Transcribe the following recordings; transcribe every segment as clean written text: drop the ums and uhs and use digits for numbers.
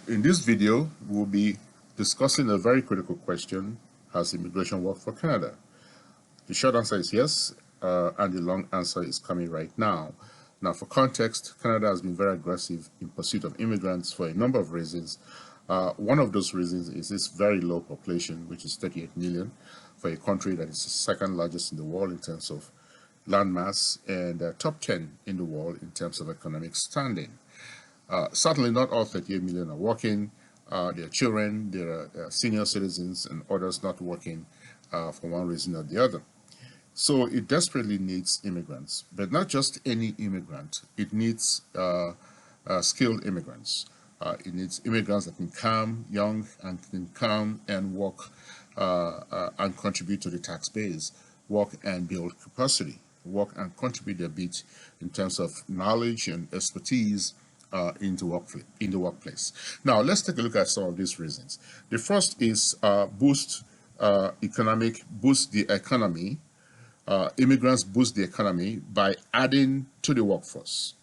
In this video, we'll be discussing a very critical question: has immigration worked for Canada? The short answer is yes, and the long answer is coming right now. Now, for context, Canada has been very aggressive in pursuit of immigrants for a number of reasons. One of those reasons is its very low population, which is 38 million, for a country that is the second largest in the world in terms of landmass and top 10 in the world in terms of economic standing. Certainly not all 38 million are working. There are children, there are senior citizens, and others not working for one reason or the other. So it desperately needs immigrants, but not just any immigrant. It needs skilled immigrants. It needs immigrants that can come young and can come and work and contribute to the tax base, work and build capacity, work and contribute a bit in terms of knowledge and expertise in the workplace. Now, let's take a look at some of these reasons. The first is boost the economy. Immigrants boost the economy by adding to the workforce.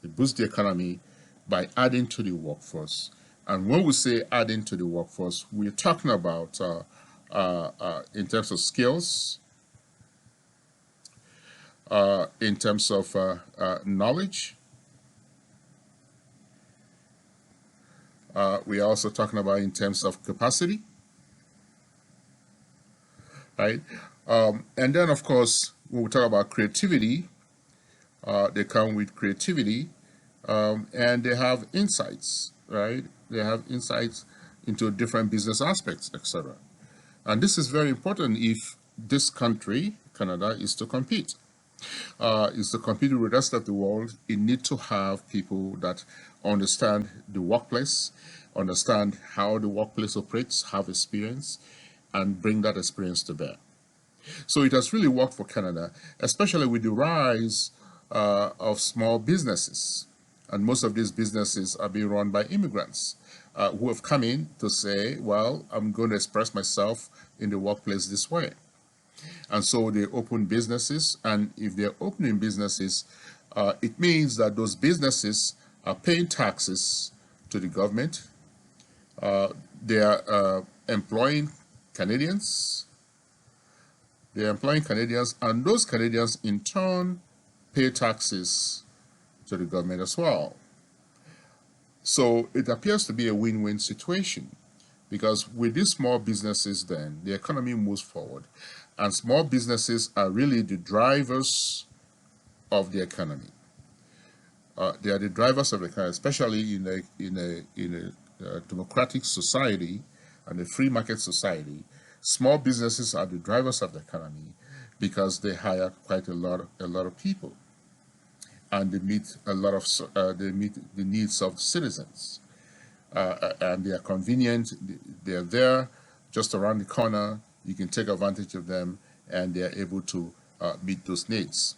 They boost the economy by adding to the workforce. And when we say adding to the workforce, we're talking about in terms of skills, in terms of knowledge. We are also talking about in terms of capacity, right? And then, of course, when we talk about creativity, they come with creativity, and they have insights, right? They have insights into different business aspects, etc. And this is very important if this country, Canada, is to compete. With the rest of the world. It needs to have people that understand the workplace, understand how the workplace operates, have experience, and bring that experience to bear. So it has really worked for Canada, especially with the rise of small businesses. And most of these businesses are being run by immigrants who have come in to say, well, I'm going to express myself in the workplace this way. And so they open businesses, and if they're opening businesses, it means that those businesses are paying taxes to the government. They are employing Canadians. They're employing Canadians, and those Canadians in turn pay taxes to the government as well. So it appears to be a win-win situation, because with these small businesses, then the economy moves forward. And small businesses are really the drivers of the economy. They are the drivers of the economy, especially in a democratic society and a free market society. Small businesses are the drivers of the economy because they hire quite a lot of people, and they meet the needs of citizens, and they are convenient. They are there, just around the corner. You can take advantage of them, and they are able to meet those needs.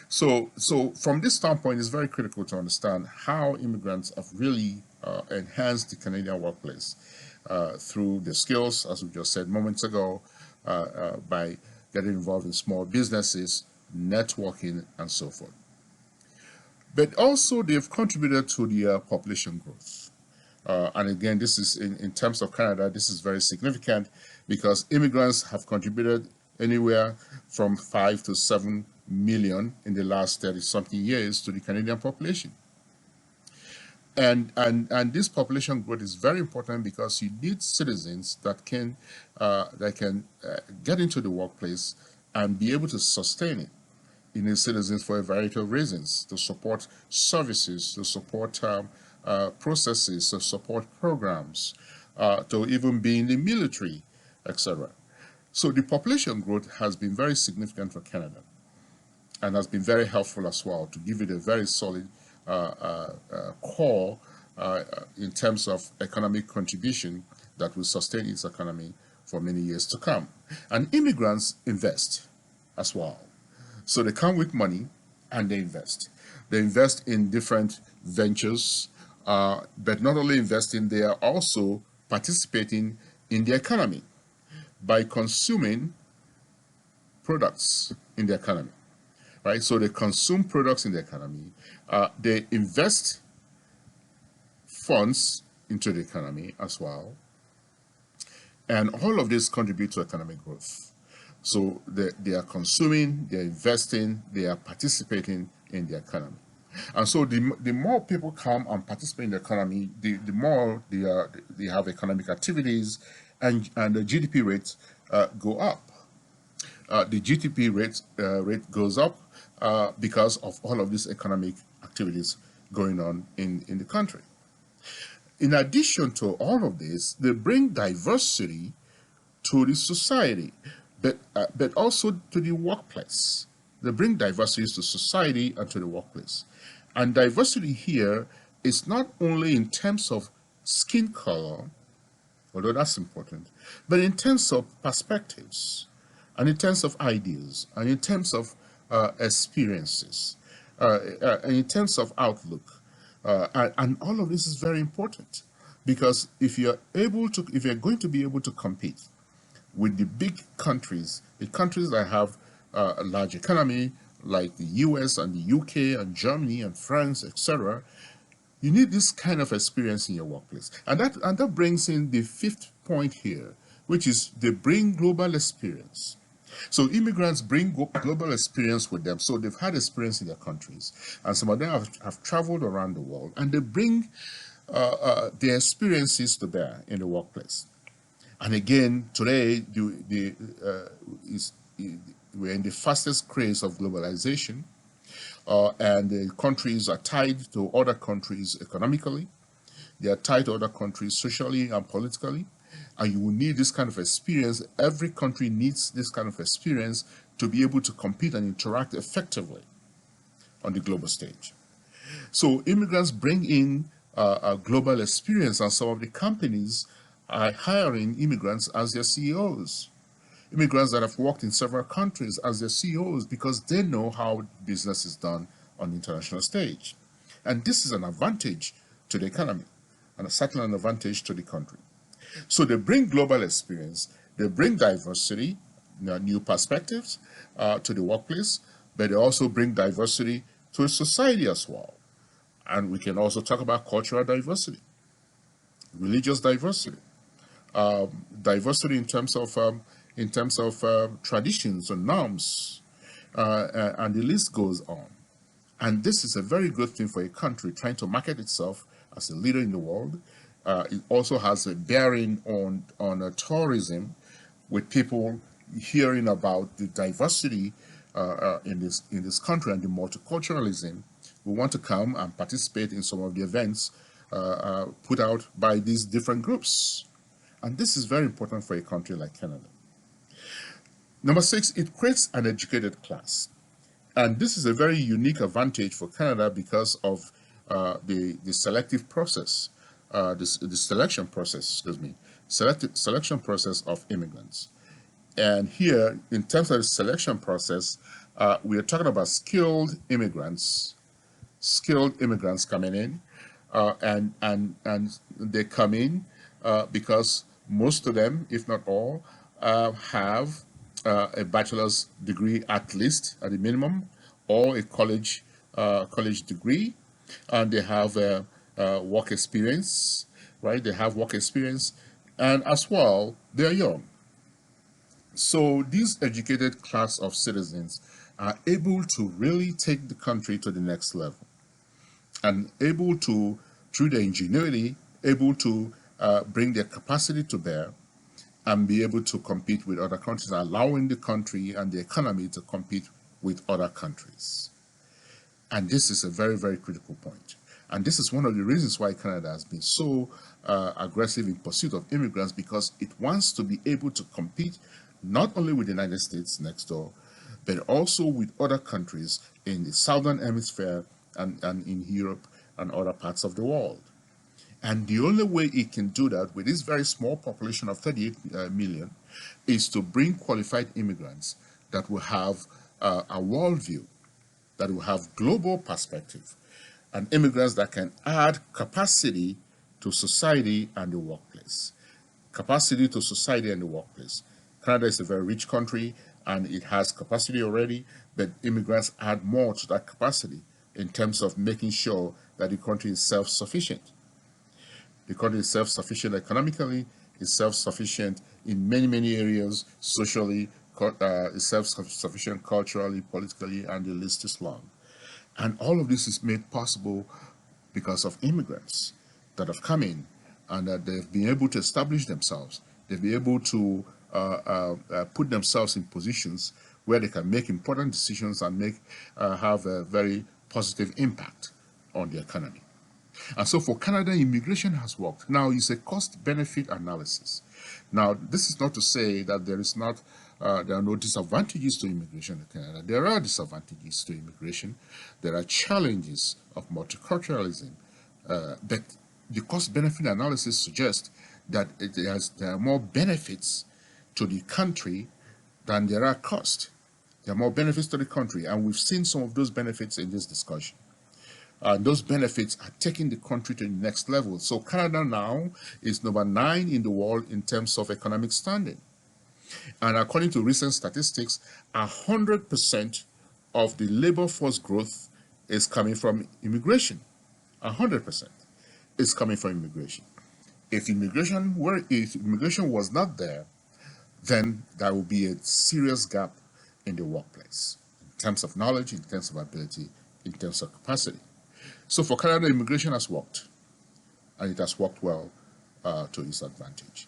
So from this standpoint, it's very critical to understand how immigrants have really enhanced the Canadian workplace through the skills, as we just said moments ago, by getting involved in small businesses, networking, and so forth. But also, they've contributed to the population growth. And again, this is in terms of Canada, this is very significant because immigrants have contributed anywhere from 5 to 7 million in the last 30-something years to the Canadian population. And this population growth is very important because you need citizens that can get into the workplace and be able to sustain it. You need citizens for a variety of reasons: to support services, to support processes, to support programs, to even be in the military, etc. So the population growth has been very significant for Canada and has been very helpful as well to give it a very solid core in terms of economic contribution that will sustain its economy for many years to come. And immigrants invest as well. So they come with money and they invest. They invest in different ventures, but not only investing, they are also participating in the economy by consuming products in the economy, right? So they consume products in the economy. They invest funds into the economy as well. And all of this contribute to economic growth. So they are consuming, they're investing, they are participating in the economy. And so the more people come and participate in the economy, the more they have economic activities, and the GDP rates go up. The GDP rate goes up because of all of these economic activities going on in the country. In addition to all of this, they bring diversity to the society, but also to the workplace. They bring diversity to society and to the workplace. And diversity here is not only in terms of skin color, although that's important, but in terms of perspectives, and in terms of ideas, and in terms of experiences, and in terms of outlook. And all of this is very important, because if you're going to be able to compete with the big countries, the countries that have a large economy, like the US and the UK and Germany and France, etc., you need this kind of experience in your workplace. And that brings in the fifth point here, which is they bring global experience. So immigrants bring global experience with them. So they've had experience in their countries, and some of them have traveled around the world, and they bring their experiences to bear in the workplace. And again, today we're in the fastest craze of globalization, and the countries are tied to other countries economically. They are tied to other countries socially and politically. And you will need this kind of experience. Every country needs this kind of experience to be able to compete and interact effectively on the global stage. So immigrants bring in a global experience, and some of the companies are hiring immigrants as their CEOs. Immigrants that have worked in several countries as their CEOs, because they know how business is done on the international stage. And this is an advantage to the economy, and certainly an advantage to the country. So they bring global experience, they bring diversity, new perspectives to the workplace, but they also bring diversity to society as well. And we can also talk about cultural diversity, religious diversity, diversity in terms of traditions and norms, and the list goes on. And this is a very good thing for a country trying to market itself as a leader in the world. It also has a bearing on tourism, with people hearing about the diversity in this country and the multiculturalism. We want to come and participate in some of the events put out by these different groups. And this is very important for a country like Canada. Number 6, it creates an educated class. And this is a very unique advantage for Canada because of the selective process, the selection process, selection process of immigrants. And here, in terms of the selection process, we are talking about skilled immigrants coming in, and they come in because most of them, if not all, have a bachelor's degree at least, at the minimum, or a college degree, and they have work experience, right? They have work experience, and as well, they are young. So these educated class of citizens are able to really take the country to the next level, and able to, through their ingenuity, able to bring their capacity to bear and be able to compete with other countries, allowing the country and the economy to compete with other countries. And this is a very, very critical point. And this is one of the reasons why Canada has been so aggressive in pursuit of immigrants, because it wants to be able to compete not only with the United States next door, but also with other countries in the Southern Hemisphere and in Europe and other parts of the world. And the only way it can do that with this very small population of 38 million is to bring qualified immigrants that will have a worldview, that will have global perspective, and immigrants that can add capacity to society and the workplace. Capacity to society and the workplace. Canada is a very rich country, and it has capacity already, but immigrants add more to that capacity in terms of making sure that the country is self-sufficient. The country is self-sufficient economically, is self-sufficient in many, many areas, socially, is self-sufficient culturally, politically, and the list is long. And all of this is made possible because of immigrants that have come in and that they've been able to establish themselves. They've been able to put themselves in positions where they can make important decisions and have a very positive impact on the economy. And so for Canada, immigration has worked. Now, it's a cost-benefit analysis. Now, this is not to say that there are no disadvantages to immigration in Canada. There are disadvantages to immigration. There are challenges of multiculturalism. But the cost-benefit analysis suggests that there are more benefits to the country than there are costs. There are more benefits to the country, and we've seen some of those benefits in this discussion. Those benefits are taking the country to the next level. So Canada now is number 9 in the world in terms of economic standing. And according to recent statistics, 100% of the labor force growth is coming from immigration. 100% is coming from immigration. If immigration was not there, then there will be a serious gap in the workplace in terms of knowledge, in terms of ability, in terms of capacity. So for Canada, immigration has worked, and it has worked well to its advantage.